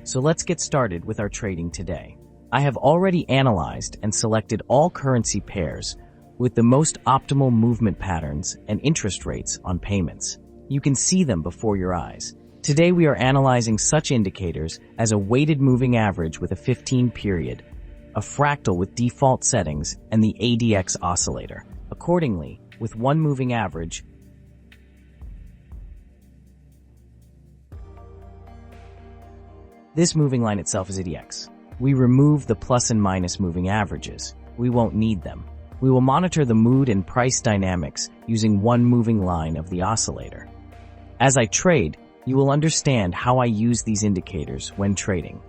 So let's get started with our trading today. I have already analyzed and selected all currency pairs with the most optimal movement patterns and interest rates on payments. You can see them before your eyes. Today we are analyzing such indicators as a weighted moving average with a 15 period, a fractal with default settings, and the ADX oscillator. Accordingly, with one moving average, this moving line itself is ADX. We remove the plus and minus moving averages. We won't need them. We will monitor the mood and price dynamics using one moving line of the oscillator. As I trade, you will understand how I use these indicators when trading.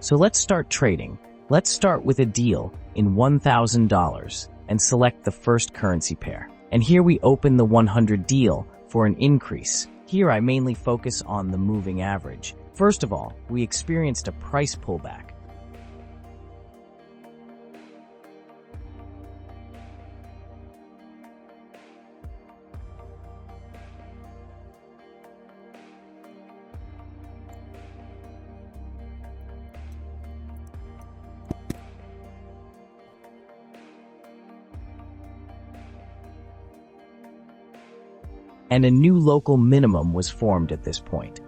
So let's start trading. Let's start with a deal in $1,000 and select the first currency pair. And here we open the 100 deal for an increase. Here I mainly focus on the moving average. First of all, we experienced a price pullback. And a new local minimum was formed at this point.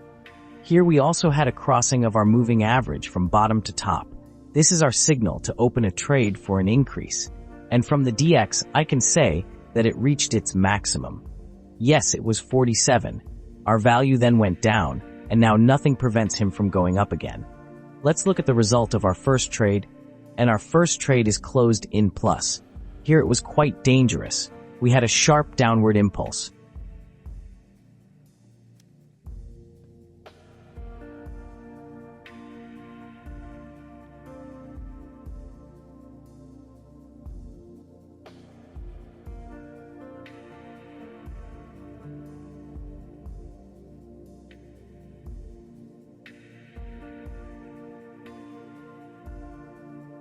Here we also had a crossing of our moving average from bottom to top. This is our signal to open a trade for an increase. And from the DX, I can say that it reached its maximum. Yes, it was 47. Our value then went down, and now nothing prevents him from going up again. Let's look at the result of our first trade, and our first trade is closed in plus. Here it was quite dangerous. We had a sharp downward impulse.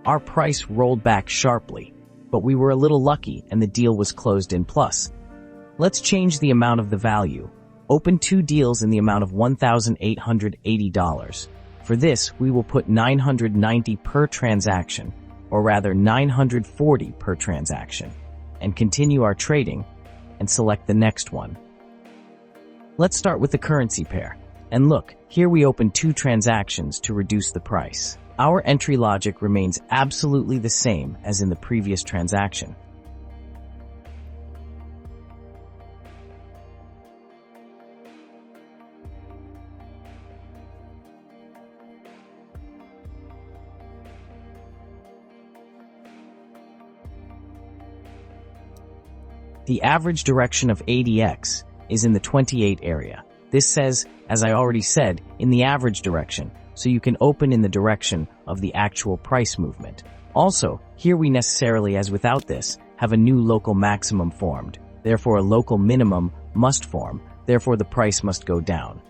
Our price rolled back sharply, but we were a little lucky and the deal was closed in plus. Let's change the amount of the value. Open two deals in the amount of $1,880. For this, we will put $990 per transaction, or rather $940 per transaction, and continue our trading and select the next one. Let's start with the currency pair. And look, here we open two transactions to reduce the price. Our entry logic remains absolutely the same as in the previous transaction. The average direction of ADX is in the 28 area. This says, as I already said, in the average direction, so you can open in the direction of the actual price movement. Also, here we necessarily, as without this, have a new local maximum formed. Therefore, a local minimum must form. Therefore, the price must go down.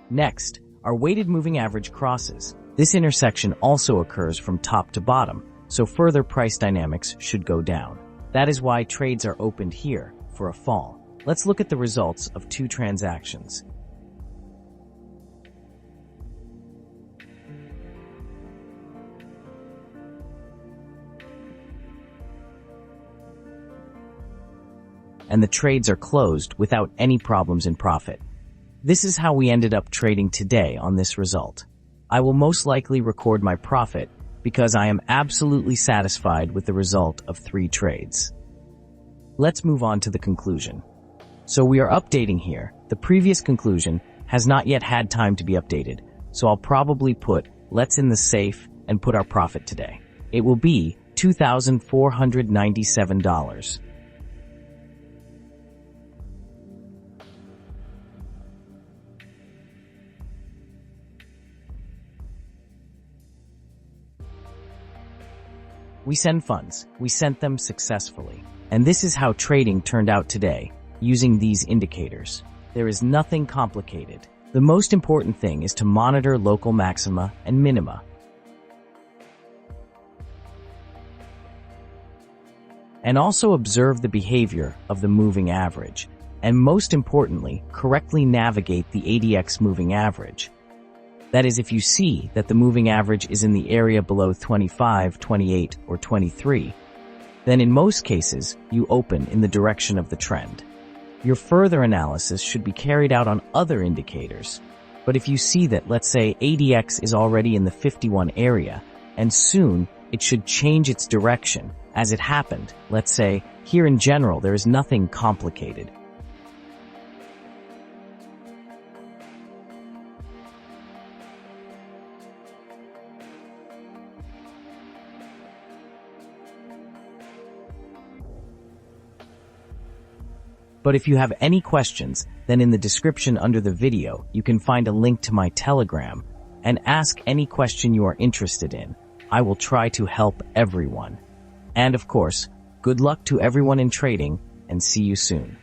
Next, our weighted moving average crosses. This intersection also occurs from top to bottom, so further price dynamics should go down. That is why trades are opened here for a fall. Let's look at the results of two transactions. And the trades are closed without any problems in profit. This is how we ended up trading today on this result. I will most likely record my profit because I am absolutely satisfied with the result of 3 trades. Let's move on to the conclusion. So we are updating here. The previous conclusion has not yet had time to be updated, so I'll probably put let's in the safe and put our profit today. It will be $2,497. We send funds. We sent them successfully. And this is how trading turned out today, using these indicators. There is nothing complicated. The most important thing is to monitor local maxima and minima. And also observe the behavior of the moving average, and most importantly, correctly navigate the ADX moving average. That is, if you see that the moving average is in the area below 25, 28, or 23, then in most cases, you open in the direction of the trend. Your further analysis should be carried out on other indicators. But if you see that, let's say, ADX is already in the 51 area, and soon it should change its direction, as it happened, let's say, here in general, there is nothing complicated. But if you have any questions, then in the description under the video, you can find a link to my Telegram and ask any question you are interested in. I will try to help everyone. And of course, good luck to everyone in trading, and see you soon.